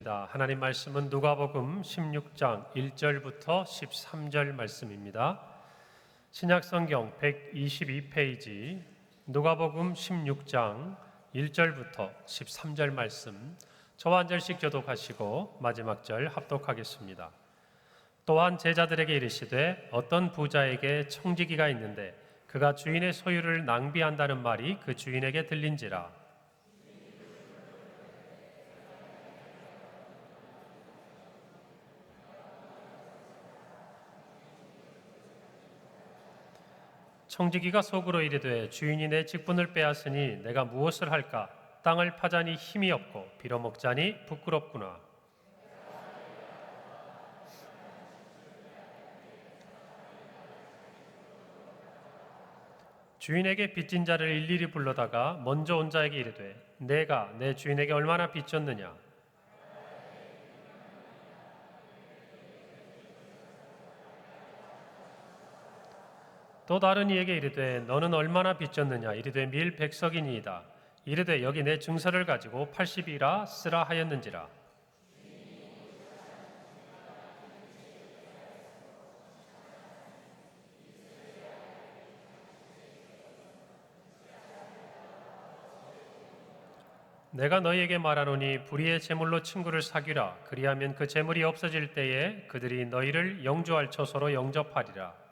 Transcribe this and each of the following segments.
읽겠습니다. 하나님 말씀은 누가복음 16장 1절부터 13절 말씀입니다. 신약성경 122페이지 누가복음 16장 1절부터 13절 말씀, 저와 한 절씩 교독하시고 마지막 절 합독하겠습니다. 또한 제자들에게 이르시되 어떤 부자에게 청지기가 있는데 그가 주인의 소유를 낭비한다는 말이 그 주인에게 들린지라. 청지기가 속으로 이르되 주인이 내 직분을 빼앗으니 내가 무엇을 할까? 땅을 파자니 힘이 없고 빌어먹자니 부끄럽구나. 주인에게 빚진 자를 일일이 불러다가 먼저 온 자에게 이르되 내가 내 주인에게 얼마나 빚졌느냐? 또 다른 이에게 이르되 너는 얼마나 빚졌느냐? 이르되 밀 100석이니이다. 이르되 여기 내 증서를 가지고 80이라 쓰라 하였는지라. 내가 너희에게 말하노니 불의의 재물로 친구를 사귀라. 그리하면 그 재물이 없어질 때에 그들이 너희를 영주할 처소로 영접하리라.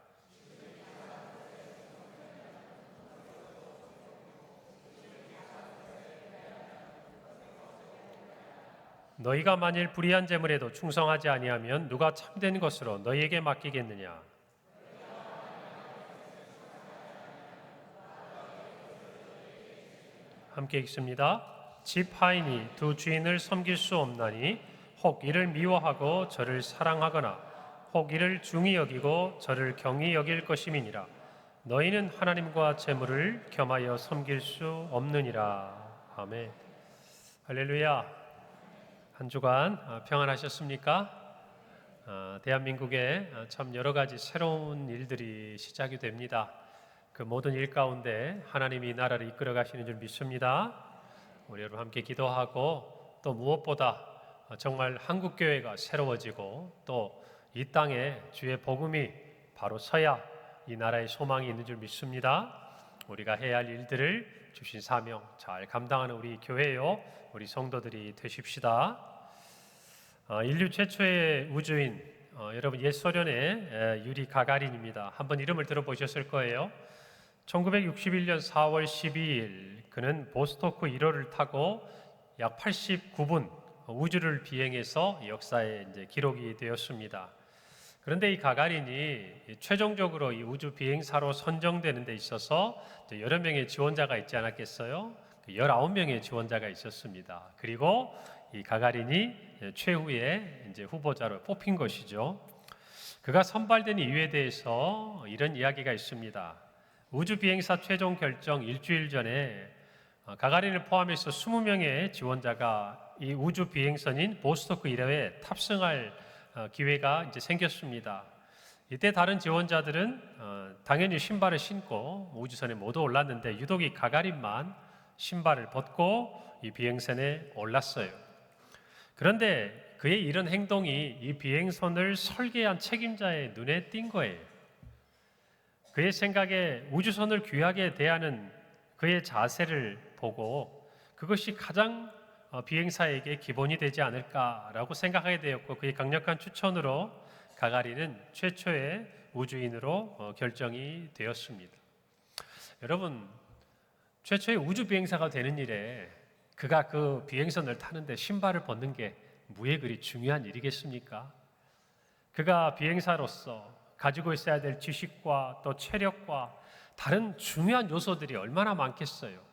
너희가 만일 불의한 재물에도 충성하지 아니하면 누가 참된 것으로 너희에게 맡기겠느냐? 함께 읽습니다. 집 하인이 두 주인을 섬길 수 없나니 혹 이를 미워하고 저를 사랑하거나 혹 이를 중히 여기고 저를 경히 여길 것임이니라. 너희는 하나님과 재물을 겸하여 섬길 수 없느니라. 아멘. 할렐루야. 한 주간 평안하셨습니까? 대한민국에 참 여러 가지 새로운 일들이 시작이 됩니다. 그 모든 일 가운데 하나님이 이 나라를 이끌어 가시는 줄 믿습니다. 우리 여러분 함께 기도하고 또 무엇보다 정말 한국교회가 새로워지고 또 이 땅에 주의 복음이 바로 서야 이 나라의 소망이 있는 줄 믿습니다. 우리가 해야 할 일들을 주신 사명 잘 감당하는 우리 교회요, 우리 성도들이 되십시다. 인류 최초의 우주인, 여러분 옛 소련의 유리 가가린입니다. 한번 이름을 들어보셨을 거예요. 1961년 4월 12일 그는 보스토크 1호를 타고 약 89분 우주를 비행해서 역사에 이제 기록이 되었습니다. 그런데 이 가가린이 최종적으로 이 우주 비행사로 선정되는 데 있어서 여러 명의 지원자가 있지 않았겠어요? 19명의 지원자가 있었습니다. 그리고 이 가가린이 최후의 이제 후보자로 뽑힌 것이죠. 그가 선발된 이유에 대해서 이런 이야기가 있습니다. 우주 비행사 최종 결정 일주일 전에 가가린을 포함해서 20명의 지원자가 이 우주 비행선인 보스토크 1호에 탑승할 기회가 이제 생겼습니다. 이때 다른 지원자들은 당연히 신발을 신고 우주선에 모두 올랐는데 유독 이 가가린만 신발을 벗고 이 비행선에 올랐어요. 그런데 그의 이런 행동이 이 비행선을 설계한 책임자의 눈에 띈 거예요. 그의 생각에 우주선을 귀하게 대하는 그의 자세를 보고 그것이 가장 비행사에게 기본이 되지 않을까라고 생각하게 되었고, 그의 강력한 추천으로 가가린은 최초의 우주인으로 결정이 되었습니다. 여러분, 최초의 우주 비행사가 되는 일에 그가 그 비행선을 타는데 신발을 벗는 게 무에 그리 중요한 일이겠습니까? 그가 비행사로서 가지고 있어야 될 지식과 또 체력과 다른 중요한 요소들이 얼마나 많겠어요.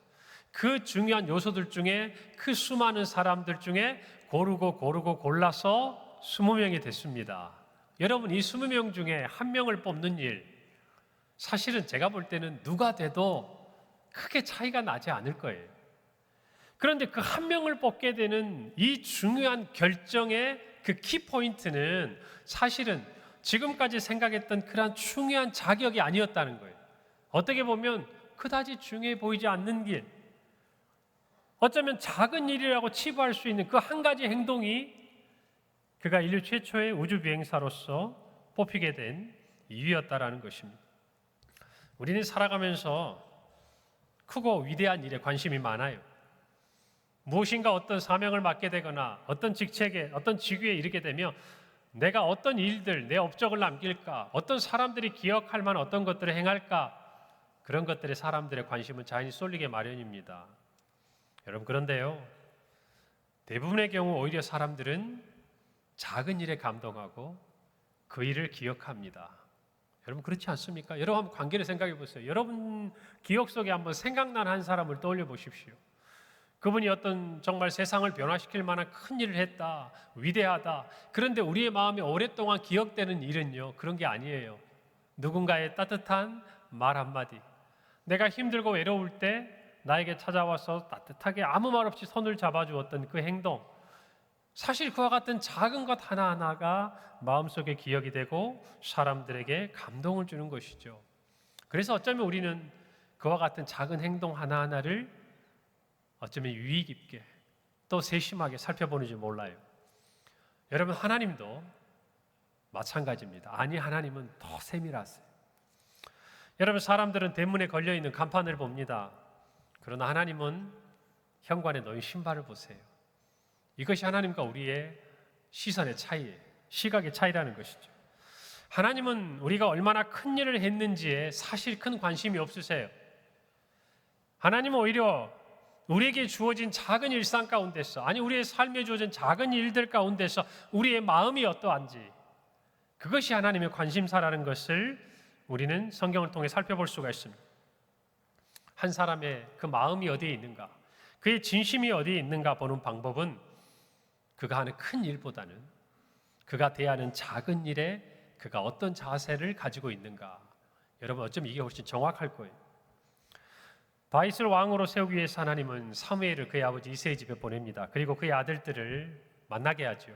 그 중요한 요소들 중에 그 수많은 사람들 중에 고르고 골라서 20명이 됐습니다. 여러분, 이 20명 중에 한 명을 뽑는 일, 사실은 제가 볼 때는 누가 돼도 크게 차이가 나지 않을 거예요. 그런데 그 한 명을 뽑게 되는 이 중요한 결정의 그 키포인트는 사실은 지금까지 생각했던 그런 중요한 자격이 아니었다는 거예요. 어떻게 보면 그다지 중요해 보이지 않는 길, 어쩌면 작은 일이라고 치부할 수 있는 그 한 가지 행동이 그가 인류 최초의 우주 비행사로서 뽑히게 된 이유였다라는 것입니다. 우리는 살아가면서 크고 위대한 일에 관심이 많아요. 무엇인가 어떤 사명을 맡게 되거나 어떤 직책에, 어떤 직위에 이르게 되면 내가 어떤 일들, 내 업적을 남길까, 어떤 사람들이 기억할 만한 어떤 것들을 행할까, 그런 것들에 사람들의 관심은 자연히 쏠리게 마련입니다. 여러분, 그런데요, 대부분의 경우 오히려 사람들은 작은 일에 감동하고 그 일을 기억합니다. 여러분, 그렇지 않습니까? 여러분, 한번 관계를 생각해 보세요. 여러분 기억 속에 한번 생각난 한 사람을 떠올려 보십시오. 그분이 어떤 정말 세상을 변화시킬 만한 큰 일을 했다, 위대하다. 그런데 우리의 마음에 오랫동안 기억되는 일은요, 그런 게 아니에요. 누군가의 따뜻한 말 한마디, 내가 힘들고 외로울 때 나에게 찾아와서 따뜻하게 아무 말 없이 손을 잡아주었던 그 행동, 사실 그와 같은 작은 것 하나하나가 마음속에 기억이 되고 사람들에게 감동을 주는 것이죠. 그래서 어쩌면 우리는 그와 같은 작은 행동 하나하나를 어쩌면 유의 깊게 또 세심하게 살펴보는지 몰라요. 여러분, 하나님도 마찬가지입니다. 아니, 하나님은 더 세밀하세요. 여러분, 사람들은 대문에 걸려있는 간판을 봅니다. 그러나 하나님은 현관에 놓인 신발을 보세요. 이것이 하나님과 우리의 시선의 차이예요. 시각의 차이라는 것이죠. 하나님은 우리가 얼마나 큰 일을 했는지에 사실 큰 관심이 없으세요. 하나님은 오히려 우리에게 주어진 작은 일상 가운데서, 아니 우리의 삶에 주어진 작은 일들 가운데서 우리의 마음이 어떠한지, 그것이 하나님의 관심사라는 것을 우리는 성경을 통해 살펴볼 수가 있습니다. 한 사람의 그 마음이 어디에 있는가, 그의 진심이 어디에 있는가 보는 방법은 그가 하는 큰 일보다는 그가 대하는 작은 일에 그가 어떤 자세를 가지고 있는가, 여러분 어쩌면 이게 훨씬 정확할 거예요. 다윗을 왕으로 세우기 위해서 하나님은 사무엘을 그의 아버지 이새의 집에 보냅니다. 그리고 그의 아들들을 만나게 하죠.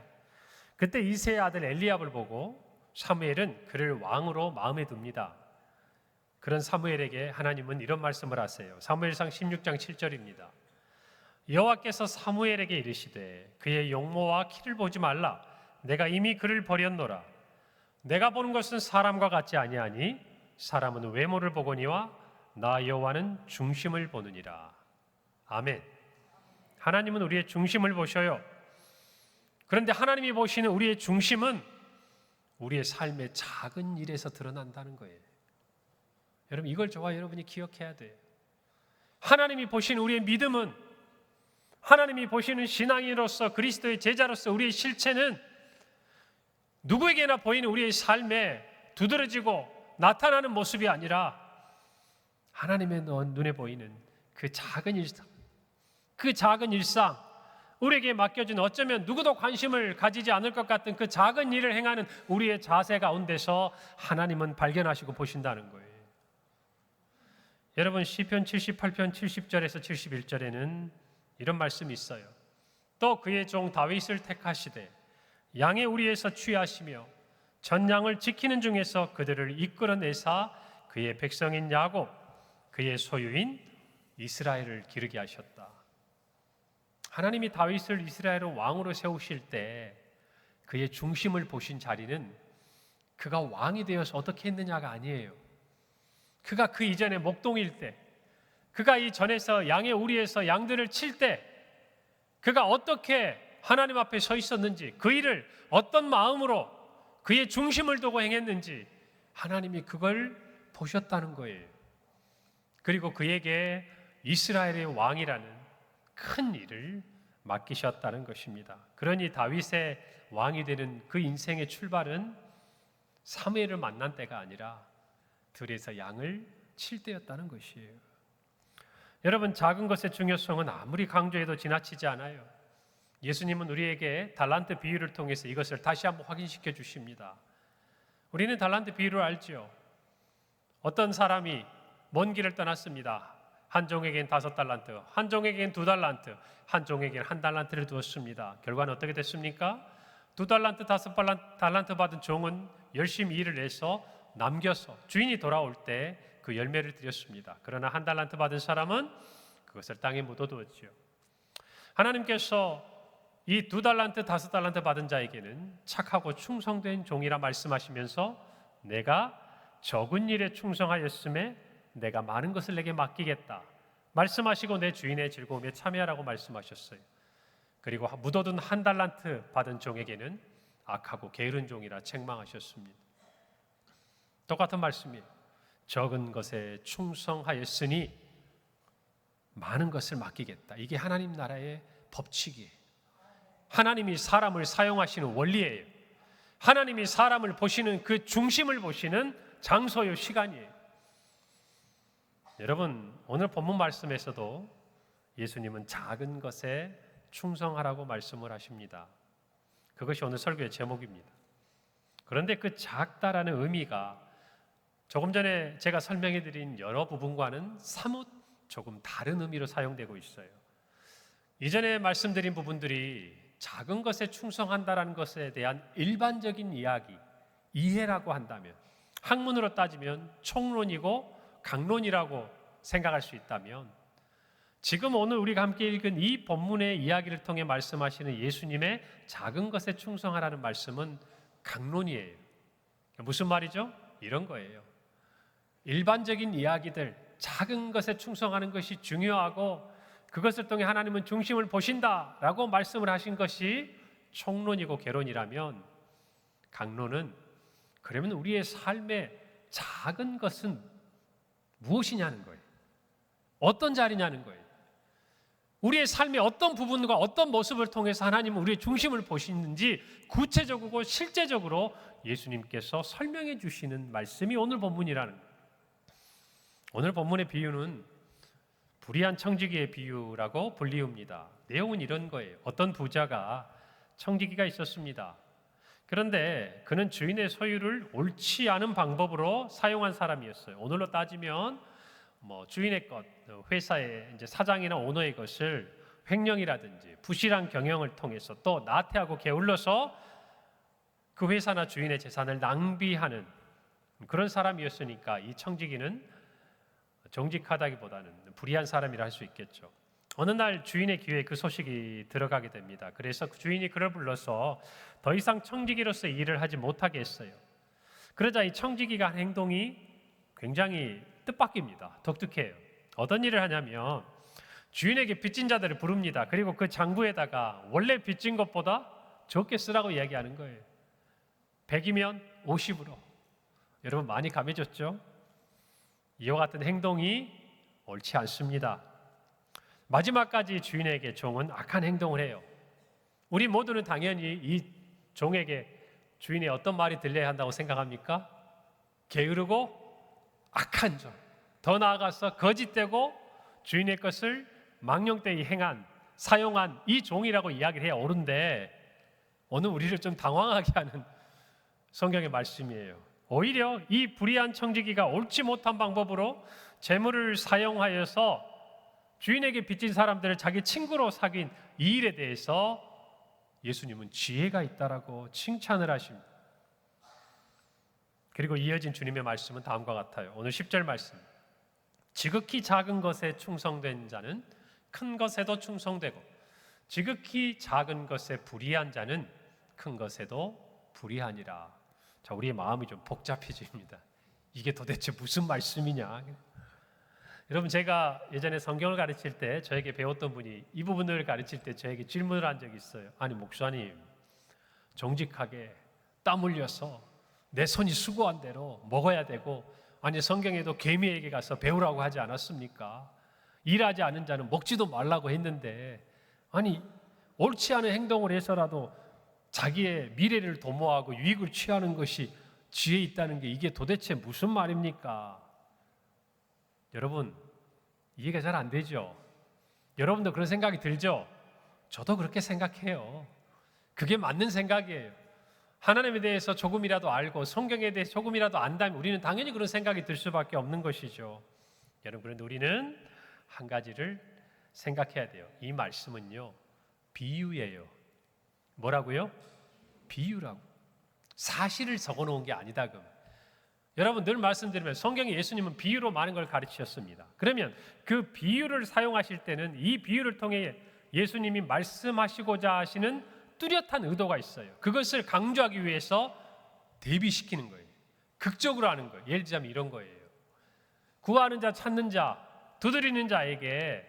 그때 이새의 아들 엘리압을 보고 사무엘은 그를 왕으로 마음에 둡니다. 그런 사무엘에게 하나님은 이런 말씀을 하세요. 사무엘상 16장 7절입니다. 여호와께서 사무엘에게 이르시되 그의 용모와 키를 보지 말라. 내가 이미 그를 버렸노라. 내가 보는 것은 사람과 같지 아니하니 사람은 외모를 보거니와 나 여호와는 중심을 보느니라. 아멘. 하나님은 우리의 중심을 보셔요. 그런데 하나님이 보시는 우리의 중심은 우리의 삶의 작은 일에서 드러난다는 거예요. 여러분, 이걸 저와 여러분이 기억해야 돼요. 하나님이 보시는 우리의 믿음은, 하나님이 보시는 신앙인으로서, 그리스도의 제자로서 우리의 실체는 누구에게나 보이는 우리의 삶에 두드러지고 나타나는 모습이 아니라 하나님의 눈에 보이는 그 작은 일상, 그 작은 일상, 우리에게 맡겨진 어쩌면 누구도 관심을 가지지 않을 것 같은 그 작은 일을 행하는 우리의 자세 가운데서 하나님은 발견하시고 보신다는 거예요. 여러분, 시편 78편 70절에서 71절에는 이런 말씀이 있어요. 또 그의 종 다윗을 택하시되 양의 우리에서 취하시며 전 양을 지키는 중에서 그들을 이끌어내사 그의 백성인 야곱, 그의 소유인 이스라엘을 기르게 하셨다. 하나님이 다윗을 이스라엘의 왕으로 세우실 때 그의 중심을 보신 자리는 그가 왕이 되어서 어떻게 했느냐가 아니에요. 그가 그 이전에 목동일 때, 그가 이 전에서 양의 우리에서 양들을 칠 때 그가 어떻게 하나님 앞에 서 있었는지, 그 일을 어떤 마음으로 그의 중심을 두고 행했는지 하나님이 그걸 보셨다는 거예요. 그리고 그에게 이스라엘의 왕이라는 큰 일을 맡기셨다는 것입니다. 그러니 다윗의 왕이 되는 그 인생의 출발은 사무엘을 만난 때가 아니라 들에서 양을 칠 때였다는 것이에요. 여러분, 작은 것의 중요성은 아무리 강조해도 지나치지 않아요. 예수님은 우리에게 달란트 비유를 통해서 이것을 다시 한번 확인시켜 주십니다. 우리는 달란트 비유를 알죠. 어떤 사람이 먼 길을 떠났습니다. 한 종에겐 5달란트, 한 종에겐 2달란트, 한 종에겐 1달란트를 두었습니다. 결과는 어떻게 됐습니까? 2달란트, 5달란트 받은 종은 열심히 일을 해서 남겨서 주인이 돌아올 때 그 열매를 드렸습니다. 그러나 1달란트 받은 사람은 그것을 땅에 묻어두었지요. 하나님께서 이 2달란트, 5달란트 받은 자에게는 착하고 충성된 종이라 말씀하시면서 내가 적은 일에 충성하였음에 내가 많은 것을 내게 맡기겠다 말씀하시고 내 주인의 즐거움에 참여하라고 말씀하셨어요. 그리고 묻어둔 1달란트 받은 종에게는 악하고 게으른 종이라 책망하셨습니다. 똑같은 말씀이에요. 적은 것에 충성하였으니 많은 것을 맡기겠다. 이게 하나님 나라의 법칙이에요. 하나님이 사람을 사용하시는 원리예요. 하나님이 사람을 보시는 그 중심을 보시는 장소요, 시간이에요. 여러분, 오늘 본문 말씀에서도 예수님은 작은 것에 충성하라고 말씀을 하십니다. 그것이 오늘 설교의 제목입니다. 그런데 그 작다라는 의미가 조금 전에 제가 설명해 드린 여러 부분과는 사뭇 조금 다른 의미로 사용되고 있어요. 이전에 말씀드린 부분들이 작은 것에 충성한다라는 것에 대한 일반적인 이야기, 이해라고 한다면, 학문으로 따지면 총론이고 강론이라고 생각할 수 있다면, 지금 오늘 우리가 함께 읽은 이 본문의 이야기를 통해 말씀하시는 예수님의 작은 것에 충성하라는 말씀은 강론이에요. 무슨 말이죠? 이런 거예요. 일반적인 이야기들, 작은 것에 충성하는 것이 중요하고 그것을 통해 하나님은 중심을 보신다라고 말씀을 하신 것이 총론이고 개론이라면, 강론은 그러면 우리의 삶의 작은 것은 무엇이냐는 거예요. 어떤 자리냐는 거예요. 우리의 삶의 어떤 부분과 어떤 모습을 통해서 하나님은 우리의 중심을 보시는지 구체적이고 실제적으로 예수님께서 설명해 주시는 말씀이 오늘 본문이라는 거예요. 오늘 본문의 비유는 불의한 청지기의 비유라고 불리웁니다. 내용은 이런 거예요. 어떤 부자가 청지기가 있었습니다. 그런데 그는 주인의 소유를 옳지 않은 방법으로 사용한 사람이었어요. 오늘로 따지면 주인의 것, 회사의 이제 사장이나 오너의 것을 횡령이라든지 부실한 경영을 통해서 또 나태하고 게을러서 그 회사나 주인의 재산을 낭비하는 그런 사람이었으니까 이 청지기는 정직하다기보다는 불의한 사람이라 할 수 있겠죠. 어느 날 주인의 귀에 그 소식이 들어가게 됩니다. 그래서 그 주인이 그를 불러서 더 이상 청지기로서 일을 하지 못하게 했어요. 그러자 이 청지기가 한 행동이 굉장히 뜻밖입니다. 독특해요. 어떤 일을 하냐면 주인에게 빚진 자들을 부릅니다. 그리고 그 장부에다가 원래 빚진 것보다 적게 쓰라고 이야기하는 거예요. 100이면 50으로. 여러분 많이 감해졌죠? 이와 같은 행동이 옳지 않습니다. 마지막까지 주인에게 종은 악한 행동을 해요. 우리 모두는 당연히 이 종에게 주인의 어떤 말이 들려야 한다고 생각합니까? 게으르고 악한 종, 더 나아가서 거짓되고 주인의 것을 망령되이 행한, 사용한 이 종이라고 이야기를 해야 옳은데 오늘 우리를 좀 당황하게 하는 성경의 말씀이에요. 오히려 이 불의한 청지기가 옳지 못한 방법으로 재물을 사용하여서 주인에게 빚진 사람들을 자기 친구로 사귄 이 일에 대해서 예수님은 지혜가 있다라고 칭찬을 하십니다. 그리고 이어진 주님의 말씀은 다음과 같아요. 오늘 10절 말씀. 지극히 작은 것에 충성된 자는 큰 것에도 충성되고 지극히 작은 것에 불의한 자는 큰 것에도 불의하니라. 자, 우리의 마음이 좀 복잡해집니다. 이게 도대체 무슨 말씀이냐? 여러분, 제가 예전에 성경을 가르칠 때 저에게 배웠던 분이 이 부분을 가르칠 때 저에게 질문을 한 적이 있어요. 아니 목사님, 정직하게 땀 흘려서 내 손이 수고한 대로 먹어야 되고, 아니 성경에도 개미에게 가서 배우라고 하지 않았습니까? 일하지 않은 자는 먹지도 말라고 했는데, 아니 옳지 않은 행동을 해서라도 자기의 미래를 도모하고 유익을 취하는 것이 지혜 있다는 게 이게 도대체 무슨 말입니까? 여러분, 이해가 잘 안 되죠? 여러분도 그런 생각이 들죠? 저도 그렇게 생각해요. 그게 맞는 생각이에요. 하나님에 대해서 조금이라도 알고 성경에 대해서 조금이라도 안다면 우리는 당연히 그런 생각이 들 수밖에 없는 것이죠. 여러분, 그런데 우리는 한 가지를 생각해야 돼요. 이 말씀은요, 비유예요. 뭐라고요? 비유라고. 사실을 적어놓은 게 아니다금. 여러분, 늘 말씀드리면 성경에 예수님은 비유로 많은 걸 가르치셨습니다. 그러면 그 비유를 사용하실 때는 이 비유를 통해 예수님이 말씀하시고자 하시는 뚜렷한 의도가 있어요. 그것을 강조하기 위해서 대비시키는 거예요. 극적으로 하는 거예요. 예를 들자면 이런 거예요. 구하는 자, 찾는 자, 두드리는 자에게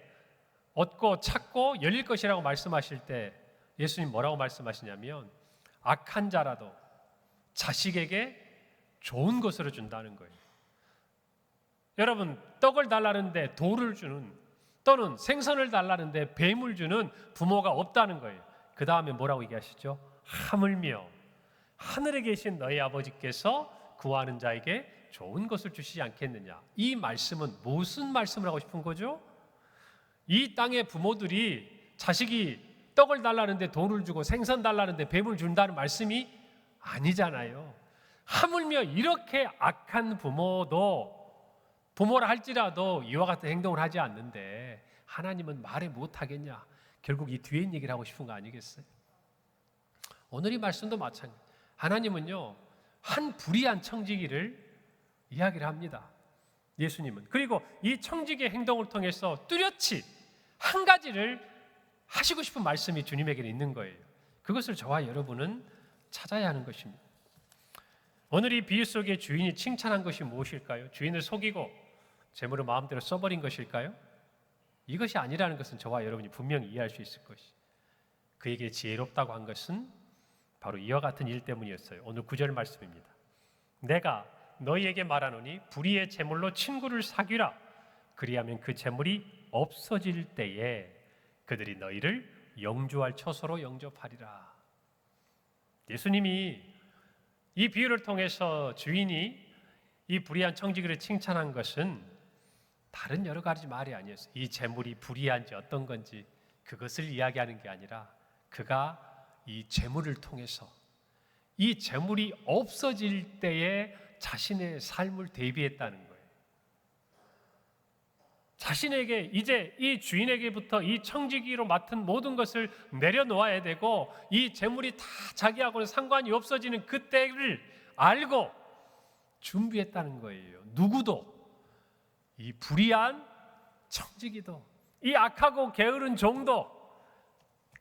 얻고 찾고 열릴 것이라고 말씀하실 때 예수님 뭐라고 말씀하시냐면 악한 자라도 자식에게 좋은 것으로 준다는 거예요. 여러분, 떡을 달라는데 돌을 주는, 또는 생선을 달라는데 뱀을 주는 부모가 없다는 거예요. 그 다음에 뭐라고 얘기하시죠? 하물며 하늘에 계신 너희 아버지께서 구하는 자에게 좋은 것을 주시지 않겠느냐. 이 말씀은 무슨 말씀을 하고 싶은 거죠? 이 땅의 부모들이 자식이 떡을 달라는데 돌을 주고 생선 달라는데 뱀을 준다는 말씀이 아니잖아요. 하물며 이렇게 악한 부모라 할지라도 이와 같은 행동을 하지 않는데 하나님은 말에 못하겠냐. 결국 이 뒤에 있는 얘기를 하고 싶은 거 아니겠어요? 오늘 이 말씀도 마찬가지. 하나님은요, 한 불의한 청지기를 이야기를 합니다. 예수님은. 그리고 이 청지기의 행동을 통해서 뚜렷이 한 가지를 하시고 싶은 말씀이 주님에게는 있는 거예요. 그것을 저와 여러분은 찾아야 하는 것입니다. 오늘 이 비유 속에 주인이 칭찬한 것이 무엇일까요? 주인을 속이고 재물을 마음대로 써버린 것일까요? 이것이 아니라는 것은 저와 여러분이 분명히 이해할 수 있을 것이. 그에게 지혜롭다고 한 것은 바로 이와 같은 일 때문이었어요. 오늘 9절 말씀입니다. 내가 너희에게 말하노니 불의의 재물로 친구를 사귀라. 그리하면 그 재물이 없어질 때에 그들이 너희를 영주할 처소로 영접하리라. 예수님이 이 비유를 통해서 주인이 이 불의한 청지기를 칭찬한 것은 다른 여러 가지 말이 아니었어요. 이 재물이 불의한지 어떤 건지 그것을 이야기하는 게 아니라 그가 이 재물을 통해서 이 재물이 없어질 때에 자신의 삶을 대비했다는 거예요. 자신에게 이제 이 주인에게부터 이 청지기로 맡은 모든 것을 내려놓아야 되고 이 재물이 다 자기하고는 상관이 없어지는 그때를 알고 준비했다는 거예요. 누구도, 이 불의한 청지기도, 이 악하고 게으른 종도.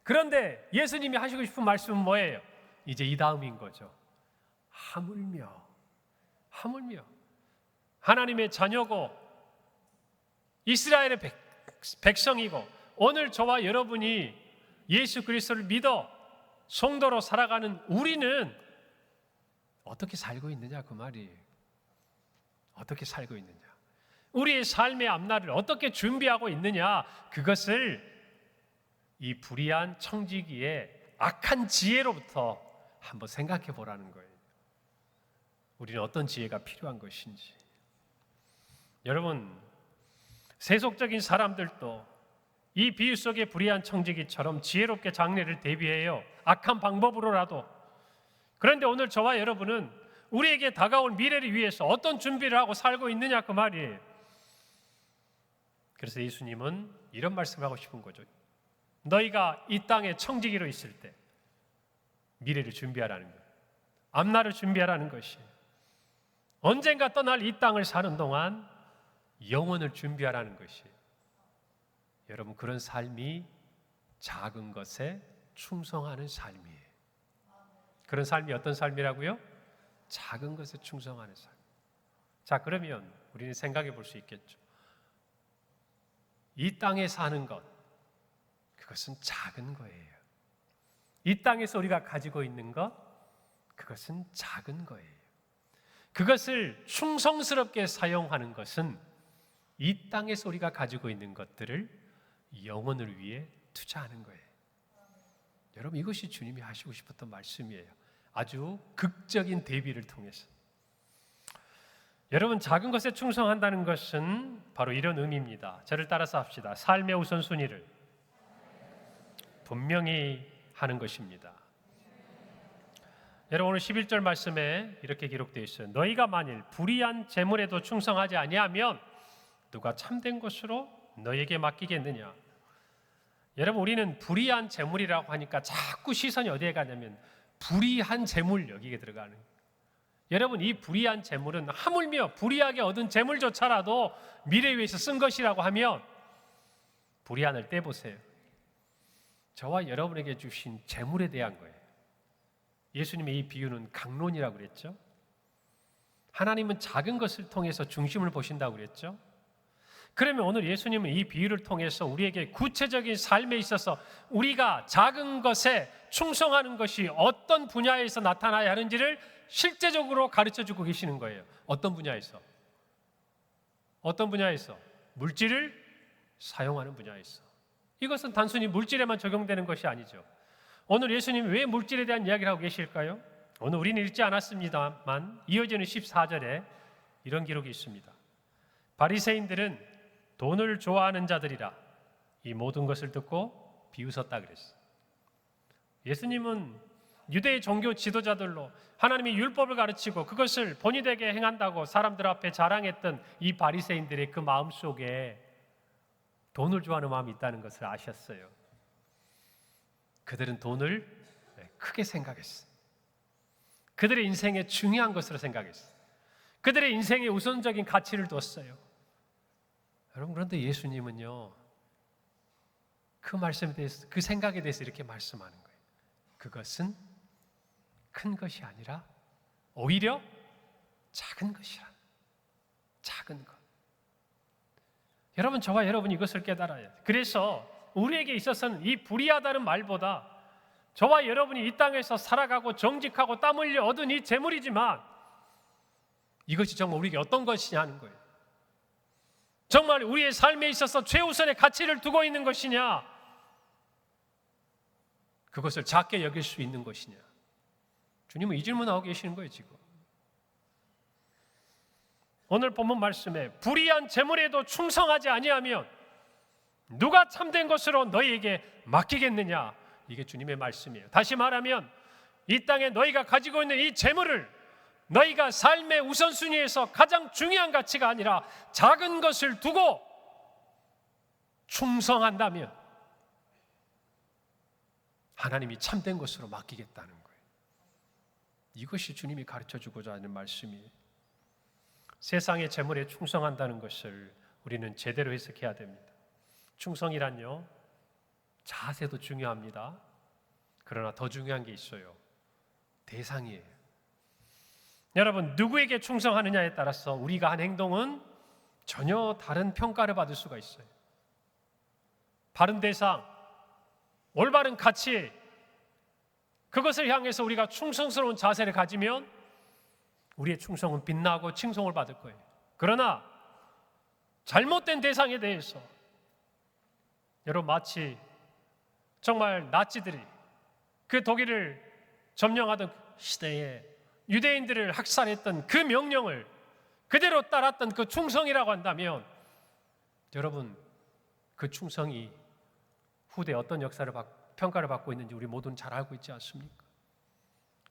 그런데 예수님이 하시고 싶은 말씀은 뭐예요? 이제 이 다음인 거죠. 하물며 하나님의 자녀고 이스라엘의 백성이고 오늘 저와 여러분이 예수 그리스도를 믿어 성도로 살아가는 우리는 어떻게 살고 있느냐, 그 말이에요. 어떻게 살고 있느냐, 우리의 삶의 앞날을 어떻게 준비하고 있느냐, 그것을 이 불의한 청지기의 악한 지혜로부터 한번 생각해 보라는 거예요. 우리는 어떤 지혜가 필요한 것인지. 여러분, 세속적인 사람들도 이 비유 속의 불의한 청지기처럼 지혜롭게 장래를 대비해요. 악한 방법으로라도. 그런데 오늘 저와 여러분은 우리에게 다가올 미래를 위해서 어떤 준비를 하고 살고 있느냐, 그 말이에요. 그래서 예수님은 이런 말씀을 하고 싶은 거죠. 너희가 이 땅에 청지기로 있을 때 미래를 준비하라는 거예요. 앞날을 준비하라는 것이에요. 언젠가 떠날 이 땅을 사는 동안 영혼을 준비하라는 것이에요. 여러분, 그런 삶이 작은 것에 충성하는 삶이에요. 그런 삶이 어떤 삶이라고요? 작은 것에 충성하는 삶. 자, 그러면 우리는 생각해 볼 수 있겠죠. 이 땅에 사는 것, 그것은 작은 거예요. 이 땅에서 우리가 가지고 있는 것, 그것은 작은 거예요. 그것을 충성스럽게 사용하는 것은 이 땅에서 우리가 가지고 있는 것들을 영혼을 위해 투자하는 거예요. 여러분, 이것이 주님이 하시고 싶었던 말씀이에요. 아주 극적인 대비를 통해서. 여러분, 작은 것에 충성한다는 것은 바로 이런 의미입니다. 저를 따라서 합시다. 삶의 우선순위를 분명히 하는 것입니다. 여러분, 오늘 11절 말씀에 이렇게 기록되어 있어요. 너희가 만일 불의한 재물에도 충성하지 아니하면 누가 참된 것으로 너희에게 맡기겠느냐. 여러분, 우리는 불의한 재물이라고 하니까 자꾸 시선이 어디에 가냐면 불의한 재물, 여기에 들어가는 거예요. 여러분, 이 불의한 재물은 하물며 불의하게 얻은 재물조차라도 미래에 위해서 쓴 것이라고 하면 불의한을 떼보세요. 저와 여러분에게 주신 재물에 대한 거예요. 예수님의 이 비유는 강론이라고 그랬죠. 하나님은 작은 것을 통해서 중심을 보신다고 그랬죠. 그러면 오늘 예수님은 이 비유를 통해서 우리에게 구체적인 삶에 있어서 우리가 작은 것에 충성하는 것이 어떤 분야에서 나타나야 하는지를 실제적으로 가르쳐주고 계시는 거예요. 어떤 분야에서? 어떤 분야에서? 물질을 사용하는 분야에서. 이것은 단순히 물질에만 적용되는 것이 아니죠. 오늘 예수님이 왜 물질에 대한 이야기를 하고 계실까요? 오늘 우리는 읽지 않았습니다만 이어지는 14절에 이런 기록이 있습니다. 바리새인들은 돈을 좋아하는 자들이라 이 모든 것을 듣고 비웃었다 그랬어요. 예수님은 유대의 종교 지도자들로 하나님이 율법을 가르치고 그것을 본의되게 행한다고 사람들 앞에 자랑했던 이 바리새인들의 그 마음속에 돈을 좋아하는 마음이 있다는 것을 아셨어요. 그들은 돈을 크게 생각했어요. 그들의 인생에 중요한 것으로 생각했어요. 그들의 인생에 우선적인 가치를 뒀어요. 여러분, 그런데 예수님은요, 그 말씀에 대해서, 그 생각에 대해서 이렇게 말씀하는 거예요. 그것은 큰 것이 아니라 오히려 작은 것이라. 작은 것. 여러분, 저와 여러분이 이것을 깨달아야 돼요. 그래서 우리에게 있어서는 이 불의하다는 말보다 저와 여러분이 이 땅에서 살아가고 정직하고 땀 흘려 얻은 이 재물이지만 이것이 정말 우리에게 어떤 것이냐 하는 거예요. 정말 우리의 삶에 있어서 최우선의 가치를 두고 있는 것이냐, 그것을 작게 여길 수 있는 것이냐. 주님은 이 질문하고 계시는 거예요. 지금 오늘 본문 말씀에 불의한 재물에도 충성하지 아니하면 누가 참된 것으로 너희에게 맡기겠느냐, 이게 주님의 말씀이에요. 다시 말하면 이 땅에 너희가 가지고 있는 이 재물을 너희가 삶의 우선순위에서 가장 중요한 가치가 아니라 작은 것을 두고 충성한다면 하나님이 참된 것으로 맡기겠다는 거예요. 이것이 주님이 가르쳐주고자 하는 말씀이에요. 세상의 재물에 충성한다는 것을 우리는 제대로 해석해야 됩니다. 충성이란요, 자세도 중요합니다. 그러나 더 중요한 게 있어요. 대상이에요. 여러분, 누구에게 충성하느냐에 따라서 우리가 한 행동은 전혀 다른 평가를 받을 수가 있어요. 바른 대상, 올바른 가치, 그것을 향해서 우리가 충성스러운 자세를 가지면 우리의 충성은 빛나고 칭송을 받을 거예요. 그러나 잘못된 대상에 대해서, 여러분, 마치 정말 나치들이 그 독일을 점령하던 시대에 유대인들을 학살했던 그 명령을 그대로 따랐던 그 충성이라고 한다면, 여러분, 그 충성이 후대에 어떤 역사를 평가를 받고 있는지 우리 모두는 잘 알고 있지 않습니까?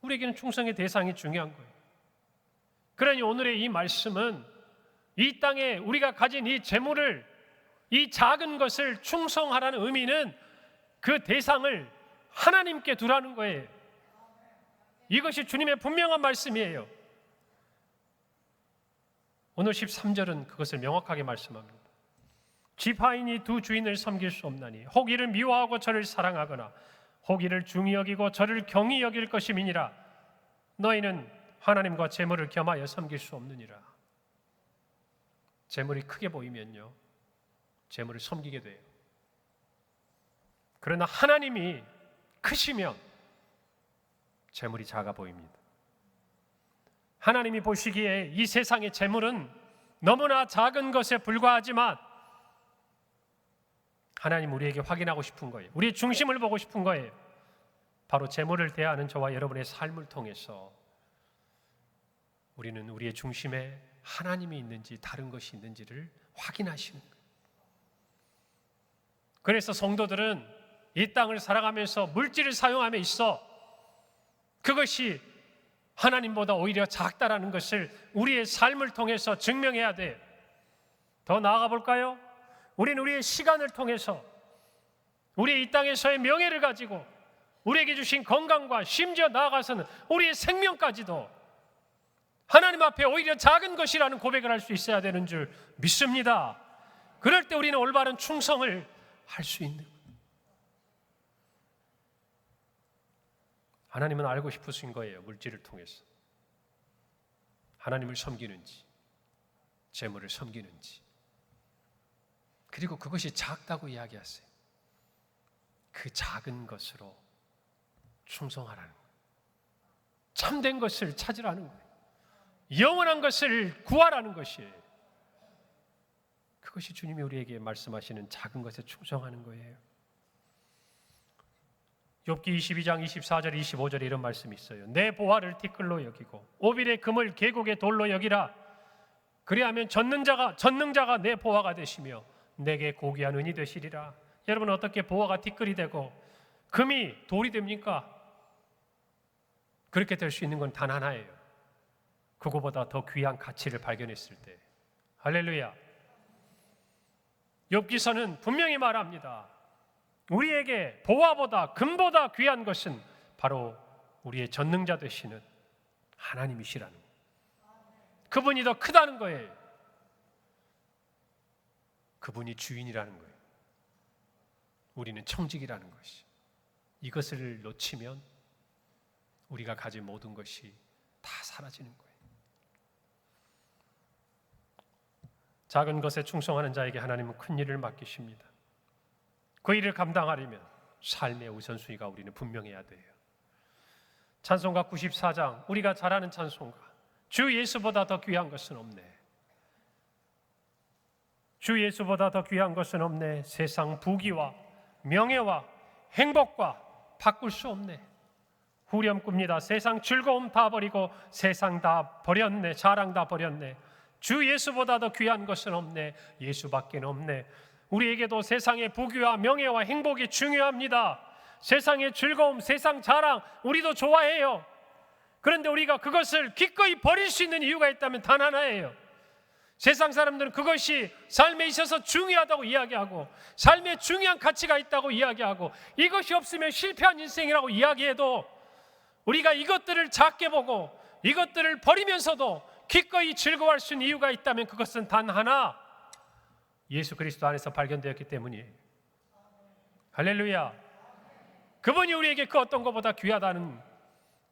우리에게는 충성의 대상이 중요한 거예요. 그러니 오늘의 이 말씀은 이 땅에 우리가 가진 이 재물을, 이 작은 것을 충성하라는 의미는 그 대상을 하나님께 두라는 거예요. 이것이 주님의 분명한 말씀이에요. 오늘 13절은 그것을 명확하게 말씀합니다. 지파인이 두 주인을 섬길 수 없나니 혹 이를 미워하고 저를 사랑하거나 혹 이를 중히 여기고 저를 경히 여길 것임이니라. 너희는 하나님과 재물을 겸하여 섬길 수 없느니라. 재물이 크게 보이면요, 재물을 섬기게 돼요. 그러나 하나님이 크시면 재물이 작아 보입니다. 하나님이 보시기에 이 세상의 재물은 너무나 작은 것에 불과하지만 하나님 우리에게 확인하고 싶은 거예요. 우리의 중심을 보고 싶은 거예요. 바로 재물을 대하는 저와 여러분의 삶을 통해서 우리는 우리의 중심에 하나님이 있는지 다른 것이 있는지를 확인하시는 거예요. 그래서 성도들은 이 땅을 살아가면서 물질을 사용함에 있어 그것이 하나님보다 오히려 작다라는 것을 우리의 삶을 통해서 증명해야 돼요. 더 나아가 볼까요? 우리는 우리의 시간을 통해서 우리 이 땅에서의 명예를 가지고 우리에게 주신 건강과 심지어 나아가서는 우리의 생명까지도 하나님 앞에 오히려 작은 것이라는 고백을 할 수 있어야 되는 줄 믿습니다. 그럴 때 우리는 올바른 충성을 할 수 있는 거예요. 하나님은 알고 싶으신 거예요. 물질을 통해서 하나님을 섬기는지 재물을 섬기는지. 그리고 그것이 작다고 이야기하세요. 그 작은 것으로 충성하라는 거예요. 참된 것을 찾으라는 거예요. 영원한 것을 구하라는 것이에요. 그것이 주님이 우리에게 말씀하시는 작은 것에 충성하는 거예요. 욥기 22장 24절 25절에 이런 말씀이 있어요. 내 보화를 티끌로 여기고 오빌의 금을 계곡의 돌로 여기라. 그리하면 전능자가 내 보화가 되시며 내게 고귀한 은이 되시리라. 여러분, 어떻게 보화가 티끌이 되고 금이 돌이 됩니까? 그렇게 될 수 있는 건 단 하나예요. 그거보다 더 귀한 가치를 발견했을 때. 할렐루야. 욥기서는 분명히 말합니다. 우리에게 보화보다 금보다 귀한 것은 바로 우리의 전능자 되시는 하나님이시라는 거예요. 그분이 더 크다는 거예요. 그분이 주인이라는 거예요. 우리는 청직이라는 것이. 이것을 놓치면 우리가 가진 모든 것이 다 사라지는 거예요. 작은 것에 충성하는 자에게 하나님은 큰 일을 맡기십니다. 그 일을 감당하려면 삶의 우선순위가 우리는 분명해야 돼요. 찬송가 94장, 우리가 잘 아는 찬송가. 주 예수보다 더 귀한 것은 없네. 주 예수보다 더 귀한 것은 없네. 세상 부귀와 명예와 행복과 바꿀 수 없네. 후렴 꿉니다. 세상 즐거움 다 버리고 세상 다 버렸네. 자랑 다 버렸네. 주 예수보다 더 귀한 것은 없네. 예수밖에 없네. 우리에게도 세상의 부귀와 명예와 행복이 중요합니다. 세상의 즐거움, 세상 자랑 우리도 좋아해요. 그런데 우리가 그것을 기꺼이 버릴 수 있는 이유가 있다면 단 하나예요. 세상 사람들은 그것이 삶에 있어서 중요하다고 이야기하고 삶에 중요한 가치가 있다고 이야기하고 이것이 없으면 실패한 인생이라고 이야기해도 우리가 이것들을 작게 보고 이것들을 버리면서도 기꺼이 즐거워할 수 있는 이유가 있다면 그것은 단 하나, 예수 그리스도 안에서 발견되었기 때문이에요. 할렐루야. 그분이 우리에게 그 어떤 것보다 귀하다는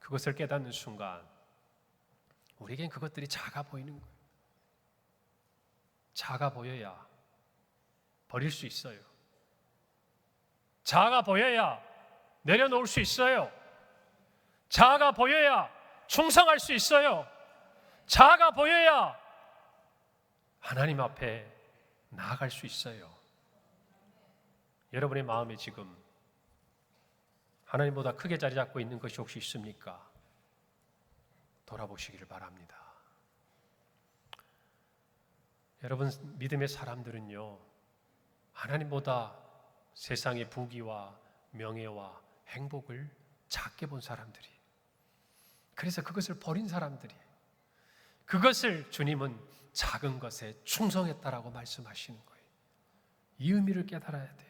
그것을 깨닫는 순간 우리에겐 그것들이 작아 보이는 거예요. 작아 보여야 버릴 수 있어요. 작아 보여야 내려놓을 수 있어요. 작아 보여야 충성할 수 있어요. 작아 보여야 하나님 앞에 나아갈 수 있어요. 여러분의 마음에 지금 하나님보다 크게 자리 잡고 있는 것이 혹시 있습니까? 돌아보시기를 바랍니다. 여러분, 믿음의 사람들은요, 하나님보다 세상의 부귀와 명예와 행복을 작게 본 사람들이, 그래서 그것을 버린 사람들이, 그것을 주님은 작은 것에 충성했다라고 말씀하시는 거예요. 이 의미를 깨달아야 돼요.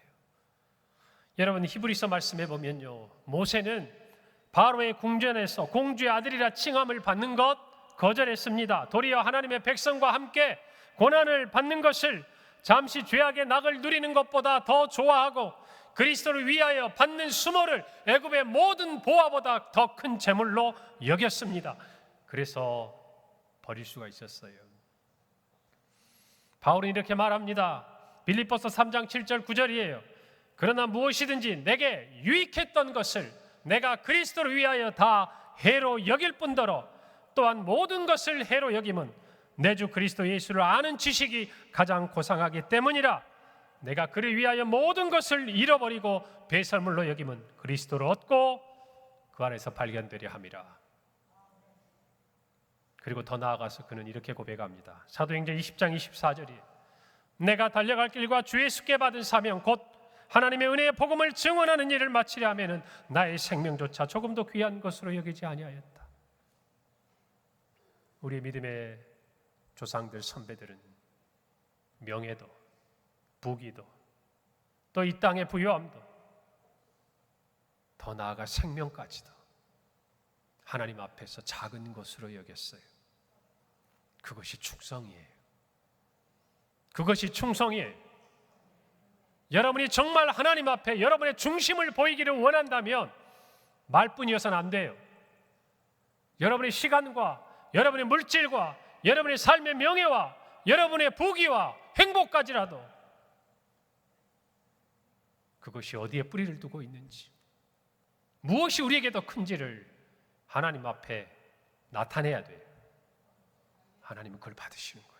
여러분, 히브리서 말씀해 보면요, 모세는 바로의 궁전에서 공주의 아들이라 칭함을 받는 것 거절했습니다. 도리어 하나님의 백성과 함께 고난을 받는 것을 잠시 죄악의 낙을 누리는 것보다 더 좋아하고 그리스도를 위하여 받는 수모를 애굽의 모든 보화보다 더 큰 재물로 여겼습니다. 그래서 버릴 수가 있었어요. 바울은 이렇게 말합니다. 빌립보서 3장 7절 9절이에요. 그러나 무엇이든지 내게 유익했던 것을 내가 그리스도를 위하여 다 해로 여길 뿐더러 또한 모든 것을 해로 여김은 내 주 그리스도 예수를 아는 지식이 가장 고상하기 때문이라. 내가 그를 위하여 모든 것을 잃어버리고 배설물로 여김은 그리스도를 얻고 그 안에서 발견되려 함이라. 그리고 더 나아가서 그는 이렇게 고백합니다. 사도행전 20장 24절이에요. 내가 달려갈 길과 주 예수께 받은 사명 곧 하나님의 은혜의 복음을 증언하는 일을 마치려 하면은 나의 생명조차 조금도 귀한 것으로 여기지 아니하였다. 우리 믿음의 조상들 선배들은 명예도 부귀도 또 이 땅의 부유함도 더 나아가 생명까지도 하나님 앞에서 작은 것으로 여겼어요. 그것이 충성이에요. 그것이 충성이에요. 여러분이 정말 하나님 앞에 여러분의 중심을 보이기를 원한다면 말뿐이어서는 안 돼요. 여러분의 시간과 여러분의 물질과 여러분의 삶의 명예와 여러분의 부귀와 행복까지라도 그것이 어디에 뿌리를 두고 있는지, 무엇이 우리에게 더 큰지를 하나님 앞에 나타내야 돼요. 하나님은 그걸 받으시는 거예요.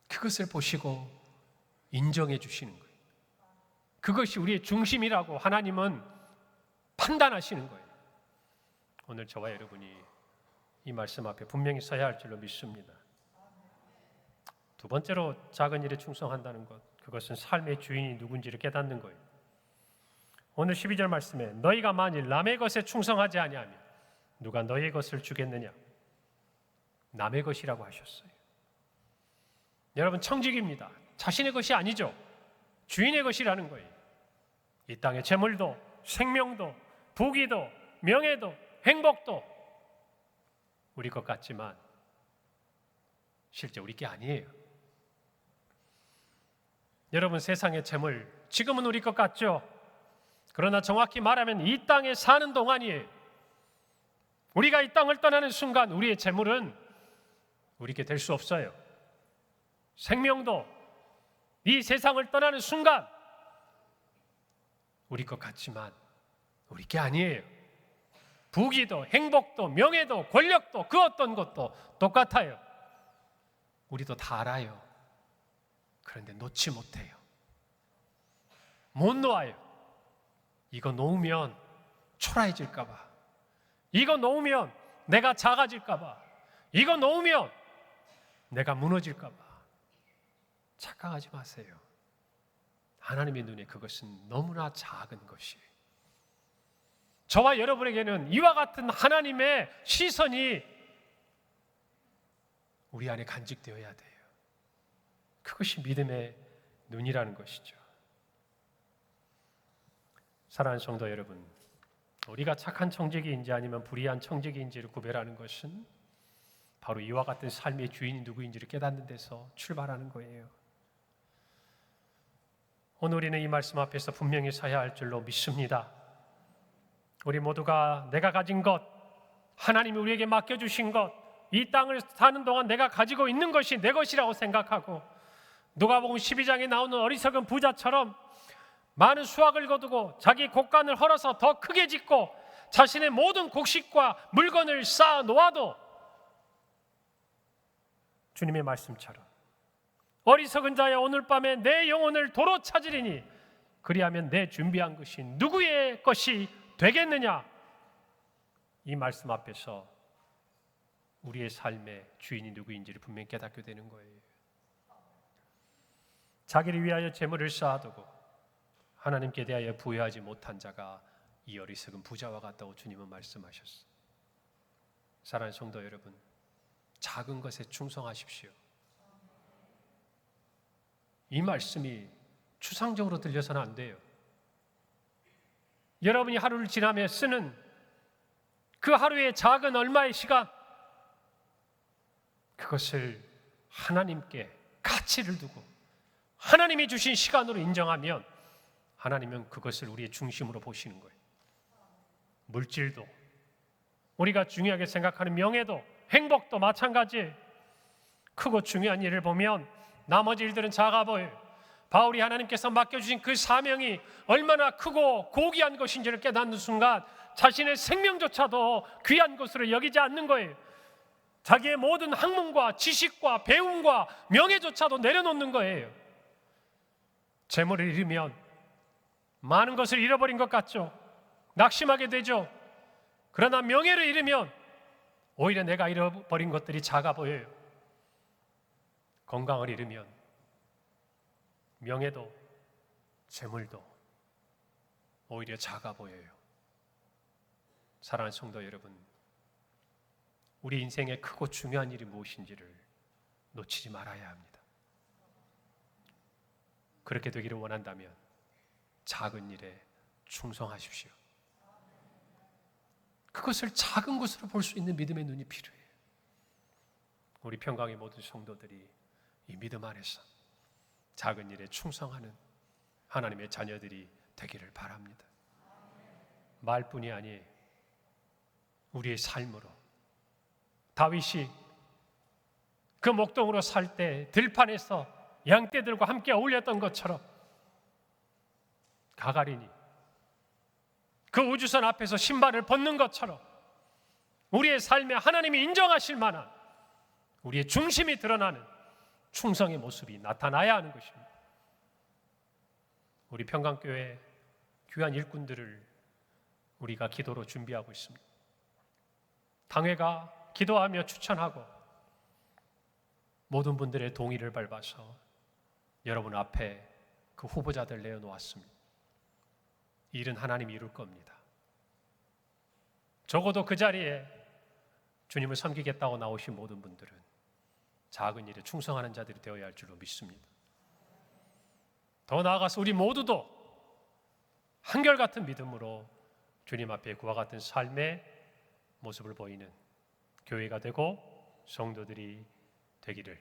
그것을 보시고 인정해 주시는 거예요. 그것이 우리의 중심이라고 하나님은 판단하시는 거예요. 오늘 저와 여러분이 이 말씀 앞에 분명히 서야 할 줄로 믿습니다. 두 번째로 작은 일에 충성한다는 것, 그것은 삶의 주인이 누군지를 깨닫는 거예요. 오늘 12절 말씀에 너희가 만일 남의 것에 충성하지 아니하면 누가 너희의 것을 주겠느냐? 남의 것이라고 하셨어요. 여러분, 청직입니다. 자신의 것이 아니죠. 주인의 것이라는 거예요. 이 땅의 재물도, 생명도, 부귀도, 명예도, 행복도 우리 것 같지만 실제 우리 게 아니에요. 여러분, 세상의 재물 지금은 우리 것 같죠? 그러나 정확히 말하면 이 땅에 사는 동안이에요. 우리가 이 땅을 떠나는 순간 우리의 재물은 우리게 될 수 없어요. 생명도 이 세상을 떠나는 순간 우리 것 같지만 우리 게 아니에요. 부귀도 행복도 명예도 권력도 그 어떤 것도 똑같아요. 우리도 다 알아요. 그런데 놓지 못해요. 못 놓아요. 이거 놓으면 초라해질까 봐. 이거 놓으면 내가 작아질까 봐. 이거 놓으면 내가 무너질까 봐. 착각하지 마세요. 하나님의 눈에 그것은 너무나 작은 것이에요. 저와 여러분에게는 이와 같은 하나님의 시선이 우리 안에 간직되어야 돼요. 그것이 믿음의 눈이라는 것이죠. 사랑하는 성도 여러분, 우리가 착한 청지기인지 아니면 불의한 청지기인지를 구별하는 것은 바로 이와 같은 삶의 주인이 누구인지를 깨닫는 데서 출발하는 거예요. 오늘 우리는 이 말씀 앞에서 분명히 서야 할 줄로 믿습니다. 우리 모두가 내가 가진 것, 하나님이 우리에게 맡겨주신 것, 이 땅을 사는 동안 내가 가지고 있는 것이 내 것이라고 생각하고 누가복음 12장에 나오는 어리석은 부자처럼 많은 수확을 거두고 자기 곡간을 헐어서 더 크게 짓고 자신의 모든 곡식과 물건을 쌓아 놓아도 주님의 말씀처럼 어리석은 자야 오늘 밤에 내 영혼을 도로 찾으리니 그리하면 내 준비한 것이 누구의 것이 되겠느냐? 이 말씀 앞에서 우리의 삶의 주인이 누구인지를 분명히 깨닫게 되는 거예요. 자기를 위하여 재물을 쌓아두고 하나님께 대하여 부여하지 못한 자가 이 어리석은 부자와 같다고 주님은 말씀하셨어요. 사랑하는 성도 여러분, 작은 것에 충성하십시오. 이 말씀이 추상적으로 들려서는 안 돼요. 여러분이 하루를 지나며 쓰는 그 하루의 작은 얼마의 시간, 그것을 하나님께 가치를 두고 하나님이 주신 시간으로 인정하면 하나님은 그것을 우리의 중심으로 보시는 거예요. 물질도, 우리가 중요하게 생각하는 명예도, 행복도 마찬가지예요. 크고 중요한 일을 보면 나머지 일들은 작아 보여요. 바울이 하나님께서 맡겨주신 그 사명이 얼마나 크고 고귀한 것인지를 깨닫는 순간 자신의 생명조차도 귀한 것으로 여기지 않는 거예요. 자기의 모든 학문과 지식과 배움과 명예조차도 내려놓는 거예요. 재물을 잃으면 많은 것을 잃어버린 것 같죠. 낙심하게 되죠. 그러나 명예를 잃으면 오히려 내가 잃어버린 것들이 작아 보여요. 건강을 잃으면 명예도 재물도 오히려 작아 보여요. 사랑하는 성도 여러분, 우리 인생의 크고 중요한 일이 무엇인지를 놓치지 말아야 합니다. 그렇게 되기를 원한다면 작은 일에 충성하십시오. 그것을 작은 것으로 볼 수 있는 믿음의 눈이 필요해요. 우리 평강의 모든 성도들이 이 믿음 안에서 작은 일에 충성하는 하나님의 자녀들이 되기를 바랍니다. 말뿐이 아니에요. 우리의 삶으로. 다윗이 그 목동으로 살 때 들판에서 양떼들과 함께 어울렸던 것처럼 가가린이 그 우주선 앞에서 신발을 벗는 것처럼 우리의 삶에 하나님이 인정하실 만한 우리의 중심이 드러나는 충성의 모습이 나타나야 하는 것입니다. 우리 평강교회 귀한 일꾼들을 우리가 기도로 준비하고 있습니다. 당회가 기도하며 추천하고 모든 분들의 동의를 밟아서 여러분 앞에 그 후보자들 내어놓았습니다. 이 일은 하나님이 이룰 겁니다. 적어도 그 자리에 주님을 섬기겠다고 나오신 모든 분들은 작은 일에 충성하는 자들이 되어야 할 줄로 믿습니다. 더 나아가서 우리 모두도 한결같은 믿음으로 주님 앞에 그와 같은 삶의 모습을 보이는 교회가 되고 성도들이 되기를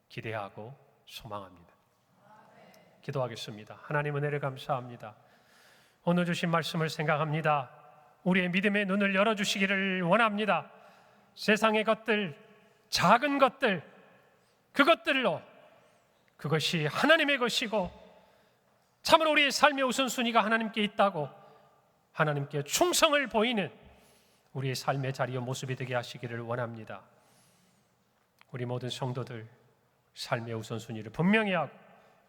기대하고 소망합니다. 기도하겠습니다. 하나님 은혜를 감사합니다. 오늘 주신 말씀을 생각합니다. 우리의 믿음의 눈을 열어주시기를 원합니다. 세상의 것들, 작은 것들, 그것들로 그것이 하나님의 것이고 참으로 우리의 삶의 우선순위가 하나님께 있다고 하나님께 충성을 보이는 우리의 삶의 자리와 모습이 되게 하시기를 원합니다. 우리 모든 성도들 삶의 우선순위를 분명히 하고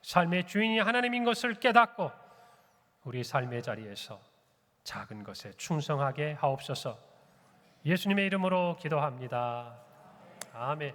삶의 주인이 하나님인 것을 깨닫고 우리의 삶의 자리에서 작은 것에 충성하게 하옵소서. 예수님의 이름으로 기도합니다. 아멘.